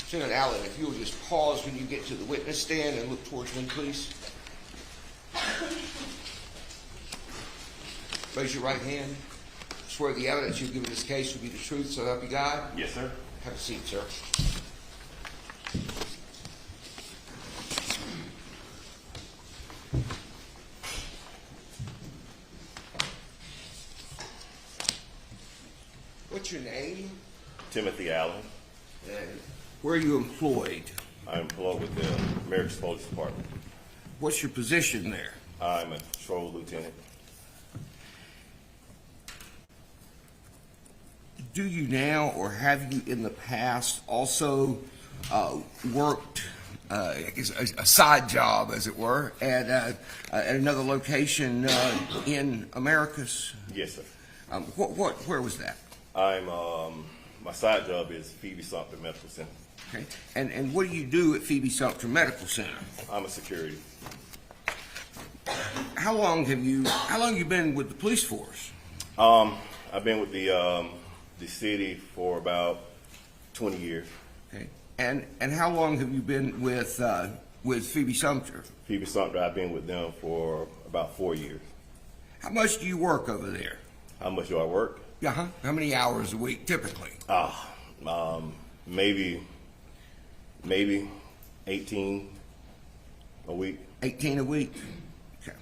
Lieutenant Allen, if you'll just pause when you get to the witness stand and look towards me, please. Raise your right hand. Swear the evidence you've given this case will be the truth, so help you God? Yes, sir. Have a seat, sir. What's your name? Timothy Allen. And where are you employed? I'm employed with the American Police Department. What's your position there? I'm a patrol lieutenant. Do you now, or have you in the past also worked a side job, as it were, at another location in Americus? Yes, sir. Where was that? My side job is Phoebe Sumter Medical Center. Okay. And what do you do at Phoebe Sumter Medical Center? I'm a security. How long have you been with the police force? I've been with the city for about 20 years. Okay. And how long have you been with Phoebe Sumter? Phoebe Sumter, I've been with them for about 4 years. How much do you work over there? How much do I work? Yeah. How many hours a week typically? Maybe 18 a week. 18 a week. Okay.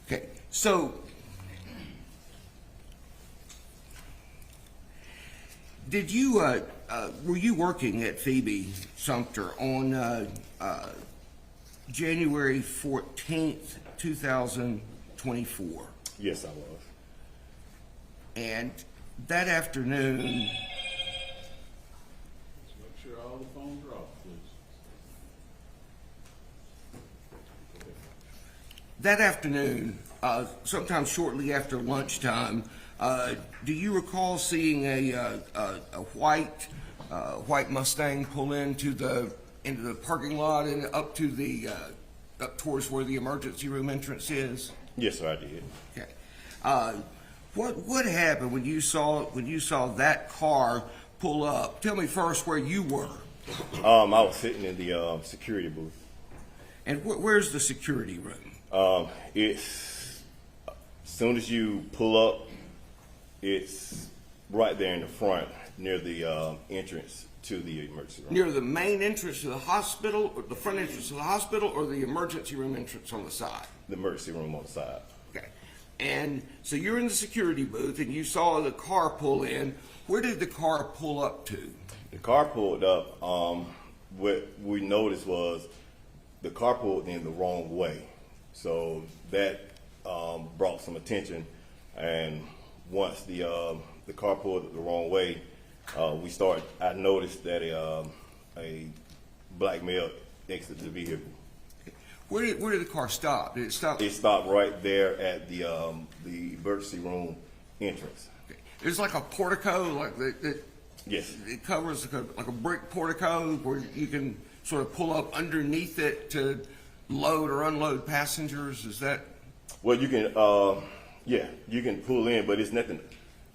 Okay. So, did you were you working at Phoebe Sumter on January 14th, 2024? Yes, I was. And that afternoon, Make sure all the phones are off, please. sometime shortly after lunchtime, do you recall seeing a white Mustang pull into the parking lot and up towards where the emergency room entrance is? Yes, sir, I did. Okay. What happened when you saw that car pull up? Tell me first where you were. I was sitting in the security booth. And where's the security room? It's as soon as you pull up, it's right there in the front near the entrance to the emergency room. Near the main entrance to the hospital, or the front entrance to the hospital, or the emergency room entrance on the side? The emergency room on the side. Okay. And so you're in the security booth and you saw the car pull in. Where did the car pull up to? The car pulled up. What we noticed was the car pulled in the wrong way. So that brought some attention. And once the car pulled the wrong way, I noticed that a black male exited the vehicle. Where did the car stop? Did it stop? It stopped right there at the emergency room entrance. Okay. There's like a portico, like that. Yes. It covers like a brick portico where you can sort of pull up underneath it to load or unload passengers. Is that? Well, you can, you can pull in, but it's nothing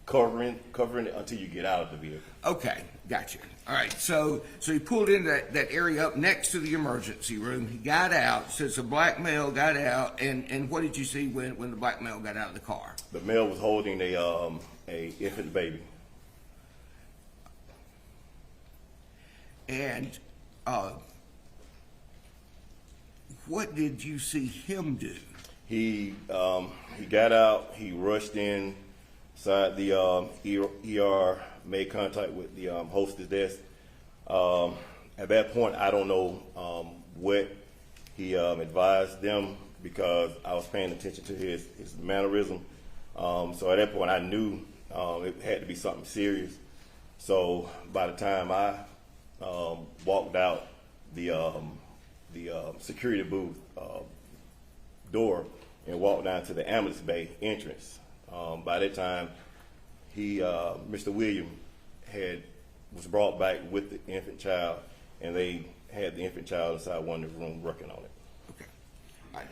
covering it until you get out of the vehicle. Okay, gotcha. All right, so he pulled into that area up next to the emergency room. He got out. So it's a black male got out, and what did you see when the black male got out of the car? The male was holding a infant baby. And what did you see him do? He got out. He rushed inside the ER, made contact with the hostess desk. At that point, I don't know what he advised them because I was paying attention to his mannerism. So at that point, I knew it had to be something serious. So by the time I walked out the security booth door and walked down to the ambulance bay entrance, by that time, Mr. Williams was brought back with the infant child, and they had the infant child inside one of the rooms working on it. Okay. All right.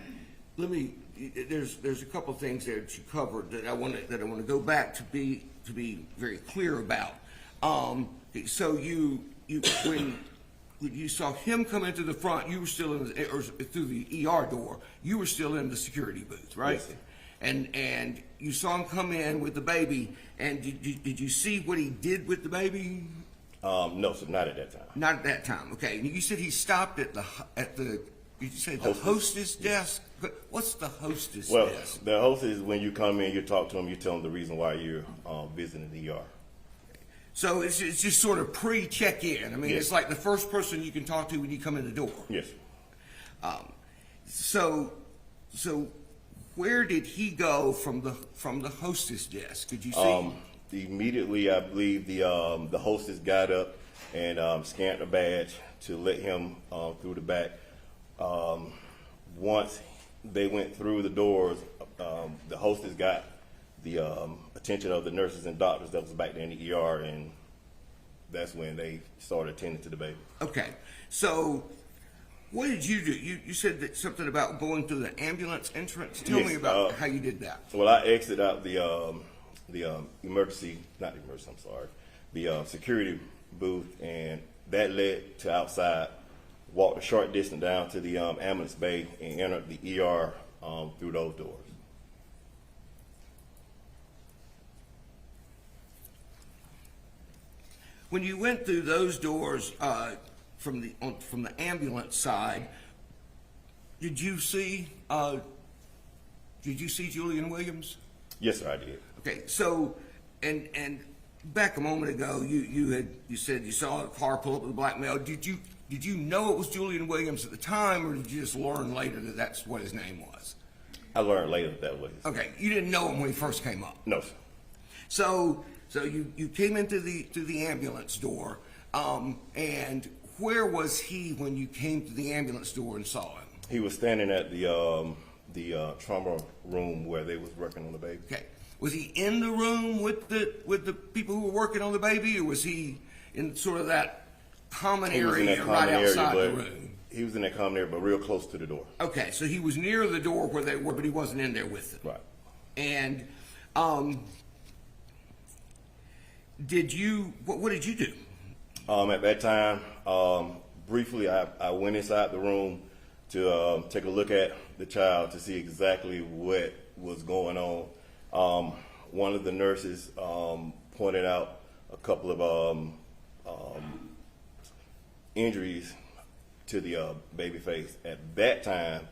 let me. There's a couple things there that you covered that I want to go back to be very clear about. So when you saw him come into the front, you were still or through the ER door. You were still in the security booth, right? Yes, sir. And you saw him come in with the baby. And did you see what he did with the baby? No, sir, not at that time. Not at that time. Okay. You said he stopped at the. Did you say the hostess desk? But what's the hostess Well, desk? the hostess, when you come in, you talk to them, you tell them the reason why you're visiting the ER. So it's just sort of pre-check-in. I mean, Yes. it's like the first person you can talk to when you come in the door. Yes. So where did he go from the hostess desk? Could you see? Immediately, I believe the hostess got up and scanned the badge to let him through the back. Once they went through the doors, the hostess got the attention of the nurses and doctors that was back there in the ER, and that's when they started attending to the baby. Okay. So what did you do? You said that something about going through the ambulance entrance. Tell Yes, me about how you did that. Well, I exited out the security booth, and that led to outside. Walked a short distance down to the ambulance bay and entered the ER through those doors. When you went through those doors from the ambulance side, did you see Julian Williams? Yes, sir, I did. Okay, so and back a moment ago, you said you saw a car pull up with a black male. Did you know it was Julian Williams at the time, or did you just learn later that that's what his name was? I learned later that was. Okay, you didn't know him when he first came up. No, sir. So you came into the ambulance door, and where was he when you came to the ambulance door and saw him? He was standing at the trauma room where they was working on the baby. Okay, was he in the room with the people who were working on the baby, or was he in sort of that common He was in area that right common outside area, the but room? he was in that common area, but real close to the door. Okay, so he was near the door where they were, but he wasn't in there with them. Right. And what did you do? At that time, briefly, I went inside the room to take a look at the child to see exactly what was going on. One of the nurses pointed out a couple of injuries to the baby face. At that time,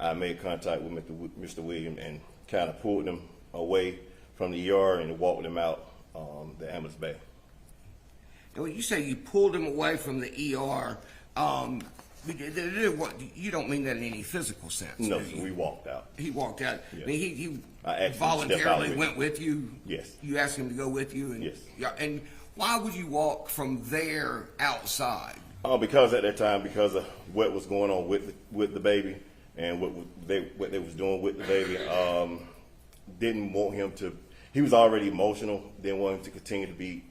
I made contact with Mr. Williams and kind of pulled him away from the ER and walked him out the ambulance bay. And when you say you pulled him away from the ER, you don't mean that in any physical sense. No, do sir, you? we walked out. He walked out. Yes. I mean, he I asked him to step voluntarily out with went me. with you. Yes. You asked him to go with you. And, Yes. Yeah. And why would you walk from there outside? Because at that time, because of what was going on with the baby and what they was doing with the baby, didn't want him to. He was already emotional. Didn't want him to continue to be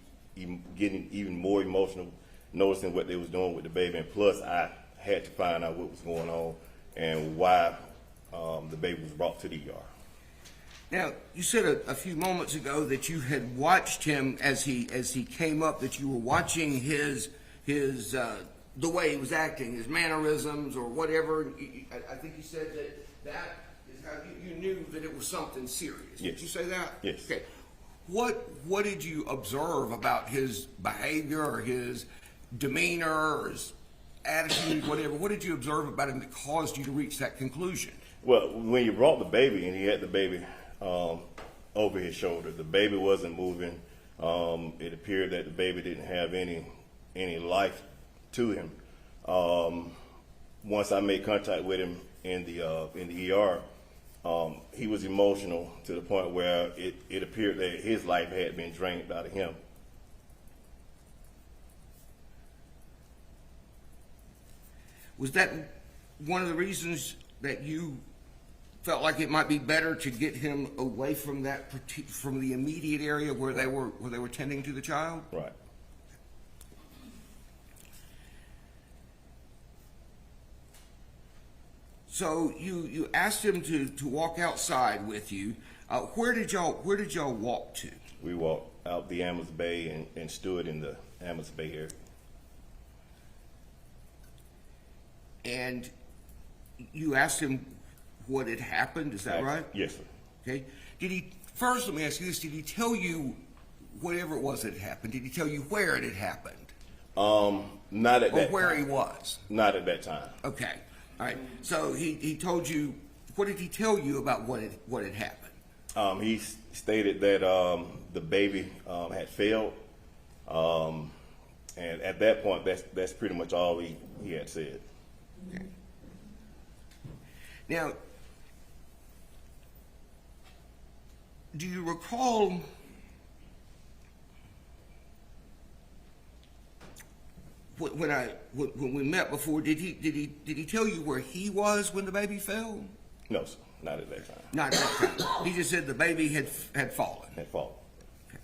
getting even more emotional, noticing what they was doing with the baby. And plus, I had to find out what was going on and why the baby was brought to the ER. Now, you said a few moments ago that you had watched him as he came up, that you were watching his the way he was acting, his mannerisms or whatever. I think you said that is how you knew that it was something serious. Yes. Did you say that? Yes. Okay. What did you observe about his behavior or his demeanor or his attitude, whatever? What did you observe about him that caused you to reach that conclusion? Well, when you brought the baby and he had the baby over his shoulder, the baby wasn't moving. It appeared that the baby didn't have any life to him. Once I made contact with him in the ER, he was emotional to the point where it appeared that his life had been drained out of him. Was that one of the reasons that you felt like it might be better to get him away from from the immediate area where they were tending to the child? Right. So you asked him to walk outside with you. Where did y'all walk to? We walked out the Amherst Bay and stood in the Amherst Bay area. And you asked him what had happened. Is that right? Yes, sir. Okay. First, let me ask you this: did he tell you whatever it was that had happened? Did he tell you where it had happened? Not at that Or where time. he was? Not at that time. Okay. All right. So he told you. What did he tell you about what had happened? He stated that the baby had failed, and at that point, that's pretty much all he had said. Okay. Now, do you recall when we met before? Did he tell you where he was when the baby fell? No, sir, not at that time. Not at that time. He just said the baby had fallen. Had fallen. Okay.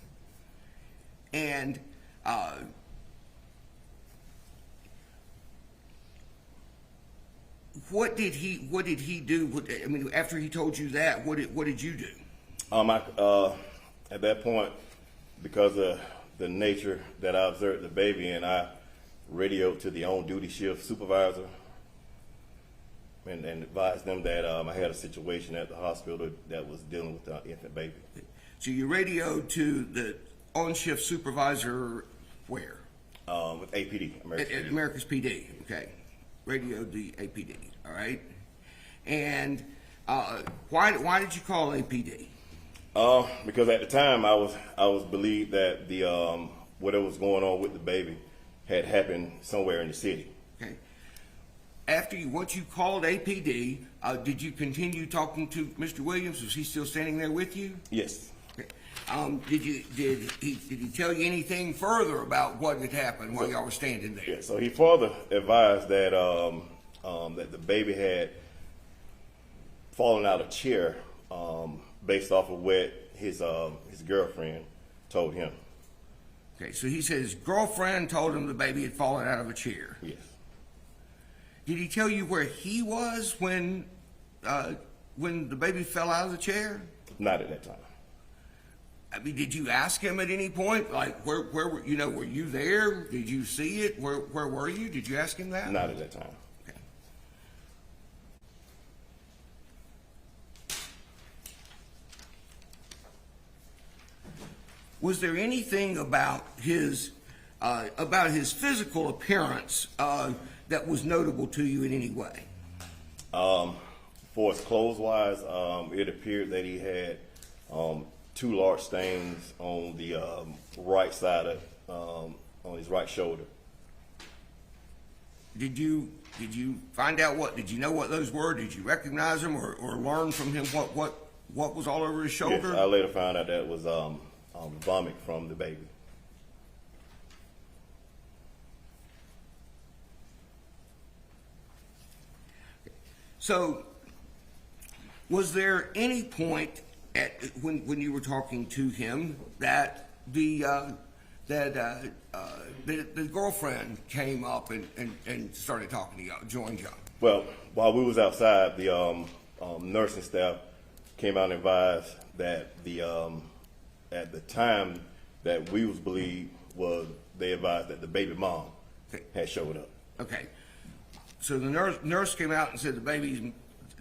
And what did he do? I mean, after he told you that, what did you do? At that point, because of the nature that I observed the baby in, I radioed to the on-duty shift supervisor and advised them that I had a situation at the hospital that was dealing with the infant baby. So you radioed to the on-shift supervisor where? With APD, At America's PD. Okay. Radioed the APD. All right. And why did you call APD? Because at the time I was believed that the whatever was going on with the baby had happened somewhere in the city. Okay. Once you called APD, did you continue talking to Mr. Williams? Was he still standing there with you? Yes. Okay. Did he tell you anything further about what had happened while y'all were standing there? Yeah. So he further advised that that the baby had fallen out of a chair based off of what his girlfriend told him. Okay. So he said his girlfriend told him the baby had fallen out of a chair. Yes. Did he tell you where he was when the baby fell out of the chair? Not at that time. I mean, did you ask him at any point, like, where were you there? Did you see it? Where were you? Did you ask him that? Not at that time. Okay. Was there anything about his physical appearance that was notable to you in any way? For his clothes wise, it appeared that he had 2 large stains on the right side of on his right shoulder. Did you find out did you know what those were? Did you recognize them or learn from him what was all over his shoulder? Yes, I later found out that it was vomit from the baby. So, was there any point when you were talking to him that the girlfriend came up and started talking to y'all, joined y'all? Well, while we was outside, the nursing staff came out and advised that at the time that we was believed they advised that the baby mom had showed up. Okay. So the nurse came out and said the baby's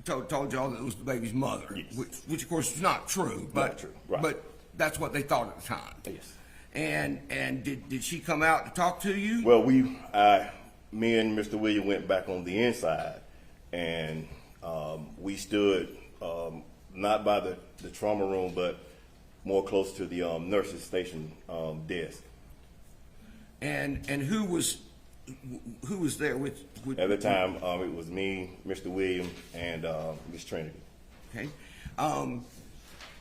told y'all that it was the baby's mother, Yes. which of course is not true, but Not true, right. but that's what they thought at the time. Yes. And did she come out to talk to you? Well, me and Mr. Williams went back on the inside, and we stood not by the trauma room, but more close to the nurses station desk. And who was there with At the time, it was me, Mr. Williams, and Miss Trinity. Okay.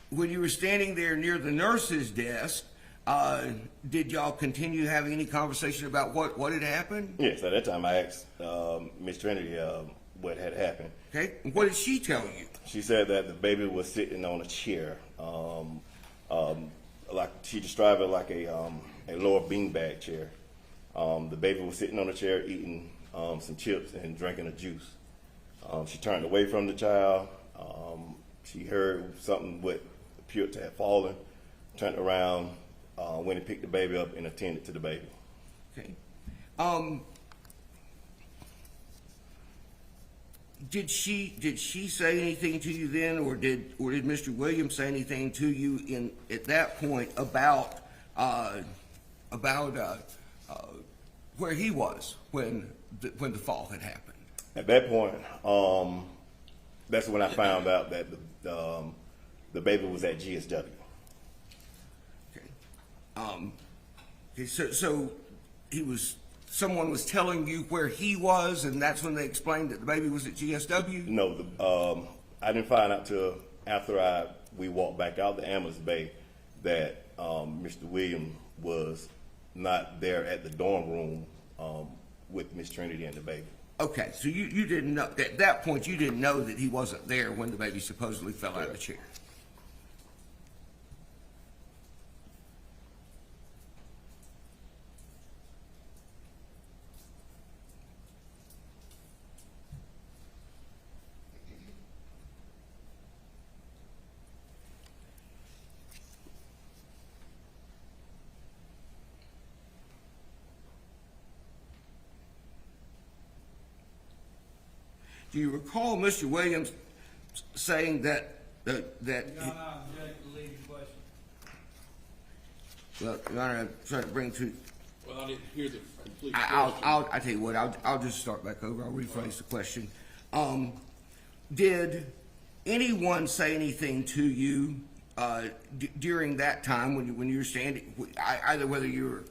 When you were standing there near the nurse's desk, did y'all continue having any conversation about what had happened? Yes, at that time I asked Miss Trinity what had happened. Okay. And what did she tell you? She said that the baby was sitting on a chair, like she described it like a lower beanbag chair. The baby was sitting on a chair eating some chips and drinking a juice. She turned away from the child. She heard something what appeared to have fallen, turned around, went and picked the baby up and attended to the baby. Okay. Did she say anything to you then, or did Mr. Williams say anything to you at that point about where he was when the fall had happened? At that point, that's when I found out that the baby was at GSW. Okay. Okay. So someone was telling you where he was, and that's when they explained that the baby was at GSW? No, I didn't find out till after we walked back out the ambulance bay that Mr. Williams was not there at the dorm room with Miss Trinity and the baby. Okay, so you didn't know, at that point, you didn't know that he wasn't there when the baby supposedly fell out of the chair? Do you recall Mr. Williams saying that? Your Honor, I object to the leading question. Well, Your Honor, I'm trying to bring to. Well, I didn't hear the complete I tell you what. I'll just start back over. I'll rephrase the question. Did anyone say anything to you during that time when you were standing, either whether you were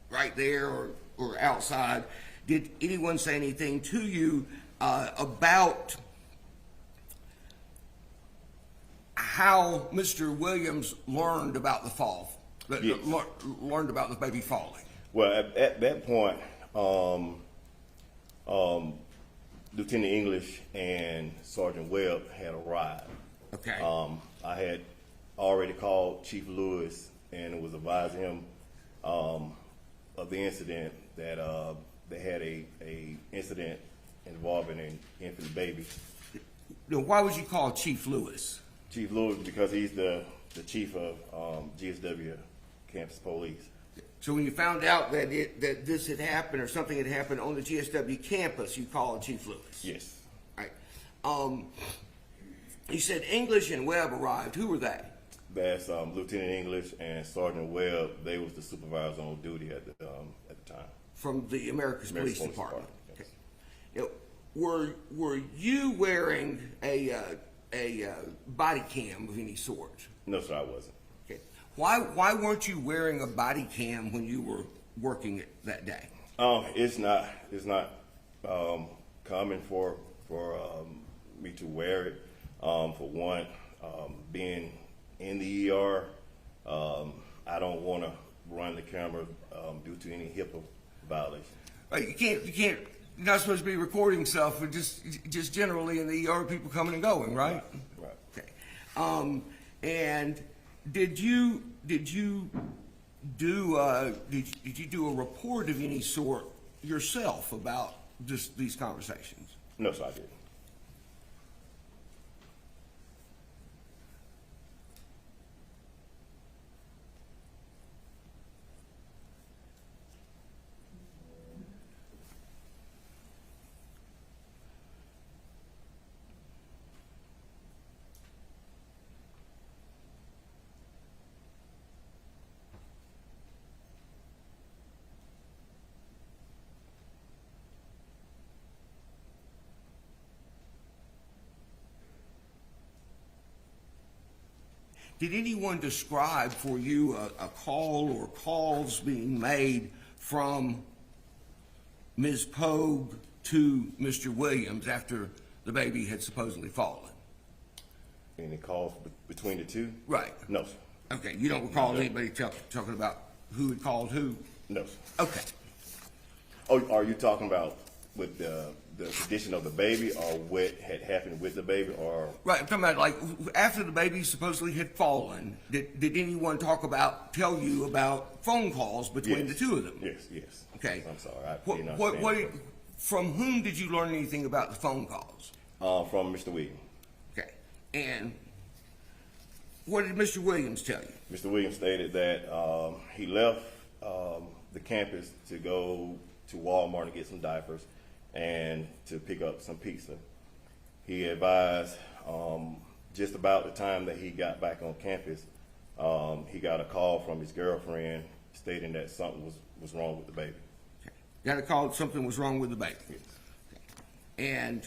right there or outside? Did anyone say anything to you about how Mr. Williams learned about the fall, Yes. learned about the baby falling? Well, at that point, Lieutenant English and Sergeant Webb had arrived. Okay. I had already called Chief Lewis and was advising him of the incident that they had a incident involving an infant baby. Now, why would you call Chief Lewis? Chief Lewis because he's the chief of GSW campus police. So when you found out that this had happened or something had happened on the GSW campus, you called Chief Lewis? Yes. Right. You said English and Webb arrived. Who were they? That's Lieutenant English and Sergeant Webb. They was the supervisors on duty at the time. From the Americas Police Police Department. Yes. Okay. Now, were you wearing a body cam of any sort? No, sir, I wasn't. Okay. Why weren't you wearing a body cam when you were working that day? It's not common for me to wear it. For one, being in the ER, I don't want to run the camera due to any HIPAA violation. Right. You can't. You're not supposed to be recording stuff, but just generally in the ER, people coming and going, right? Right. Okay. And did you do a report of any sort yourself about just these conversations? No, sir, I didn't. Did anyone describe for you a call or calls being made from Ms. Poague to Mr. Williams after the baby had supposedly fallen? Any calls between the two? Right. No, sir. Okay. You don't recall anybody talking about who had called who? No, sir. Okay. Oh, are you talking about with the condition of the baby, or what had happened with the baby, or? Right. I'm talking about like after the baby supposedly had fallen. Did anyone tell you about phone calls between Yes. the two of them? Yes. Okay. I'm sorry. I did not From whom did you learn anything about the phone calls? From Mr. Williams. Okay. And what did Mr. Williams tell you? Mr. Williams stated that he left the campus to go to Walmart and get some diapers and to pick up some pizza. He advised just about the time that he got back on campus, he got a call from his girlfriend stating that something was wrong with the baby. Okay. Got a call that something was wrong with the baby. Yes. And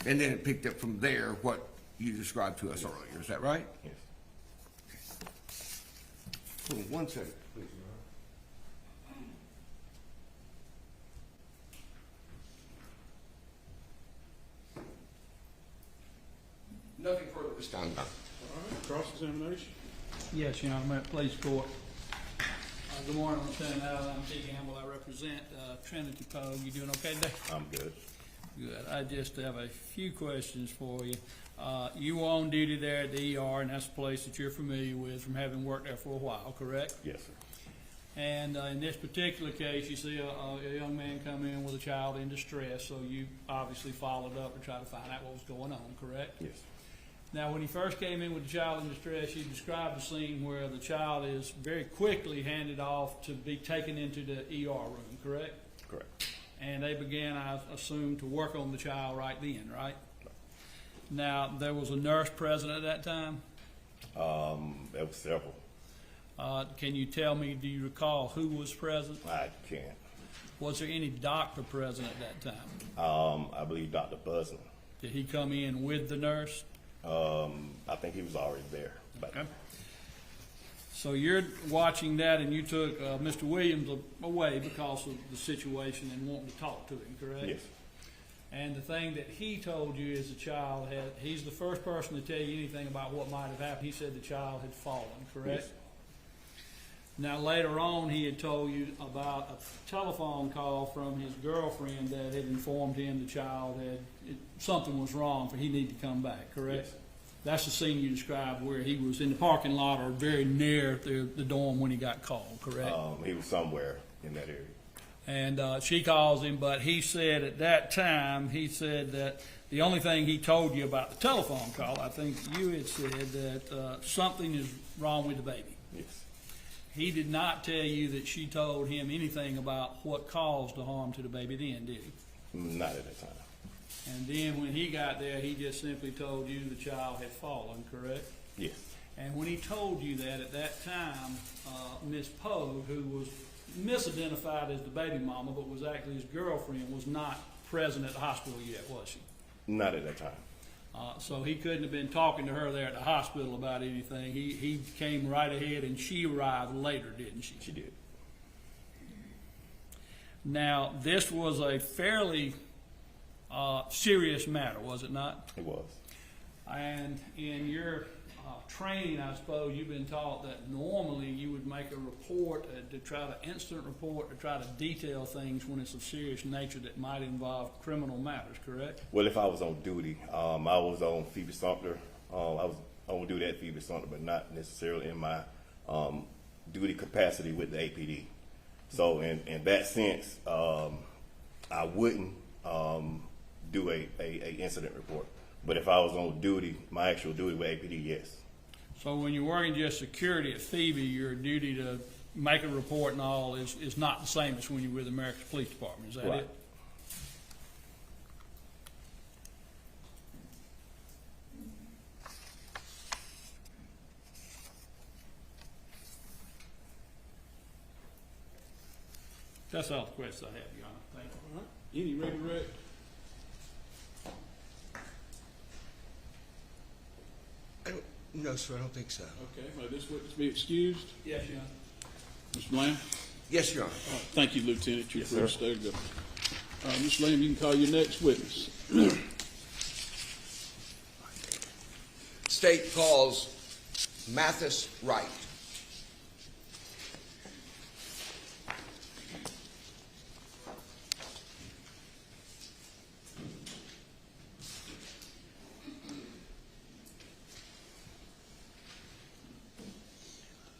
then it picked up from there what you described to us earlier. Is that right? Yes. Hold on 1 second, please. Nothing further this time, Don. All right, cross-examination. Yes, Your Honor, may it please the court. Good morning, Lieutenant Allen. I'm T. Gamble. I represent Trinity Poague. You doing okay today? I'm good. Good. I just have a few questions for you. You were on duty there at the ER, and that's a place that you're familiar with from having worked there for a while, correct? Yes, sir. And in this particular case, you see a young man come in with a child in distress, so you obviously followed up to try to find out what was going on, correct? Yes. Now, when he first came in with the child in distress, you described a scene where the child is very quickly handed off to be taken into the ER room, correct? Correct. And they began, I assume, to work on the child right then, right? Now, there was a nurse present at that time. There was several. Can you tell me, do you recall who was present? I can't. Was there any doctor present at that time? I believe Dr. Busman. Did he come in with the nurse? I think he was already there. But Okay. So you're watching that, and you took Mr. Williams away because of the situation and wanting to talk to him, correct? yes, And the thing that he told you is the child he's the first person to tell you anything about what might have happened. He said the child had fallen, correct? Yes. Now, later on, he had told you about a telephone call from his girlfriend that had informed him the child something was wrong, for he needed to come back, correct? Yes. That's the scene you described where he was in the parking lot or very near the dorm when he got called, correct? He was somewhere in that area. And she calls him, but he said at that time, he said that the only thing he told you about the telephone call, I think you had said that something is wrong with the baby. Yes. He did not tell you that she told him anything about what caused the harm to the baby then, did he? Not at that time. And then when he got there, he just simply told you the child had fallen, correct? Yes. And when he told you that at that time, Miss Poe, who was misidentified as the baby mama but was actually his girlfriend, was not present at the hospital yet, was she? Not at that time. So he couldn't have been talking to her there at the hospital about anything. He came right ahead, and she arrived later, didn't she? She did. Now, this was a fairly serious matter, was it not? It was. And in your training, I suppose, you've been taught that normally you would make a report instant report to try to detail things when it's of serious nature that might involve criminal matters, correct? Well, if I was on duty, I was on Phoebe Sumter. I was on duty at Phoebe Sumter, but not necessarily in my duty capacity with the APD. So in that sense, I wouldn't do a incident report. But if I was on duty, my actual duty with APD, yes. So when you're working just security at Phoebe, your duty to make a report and all is not the same as when you're with America's Police Department, is that Right. it? That's all the questions I have, Your Honor. Thank you. All right, any redirect? No, sir, I don't think so. Okay, may this witness be excused? Yes, Your Honor. Mr. Lamb? Yes, Your Honor. All right, thank you, Lieutenant. You're Yes, free to sir. stay to go. Mr. Lamb, you can call your next witness. State calls Mathis Wright.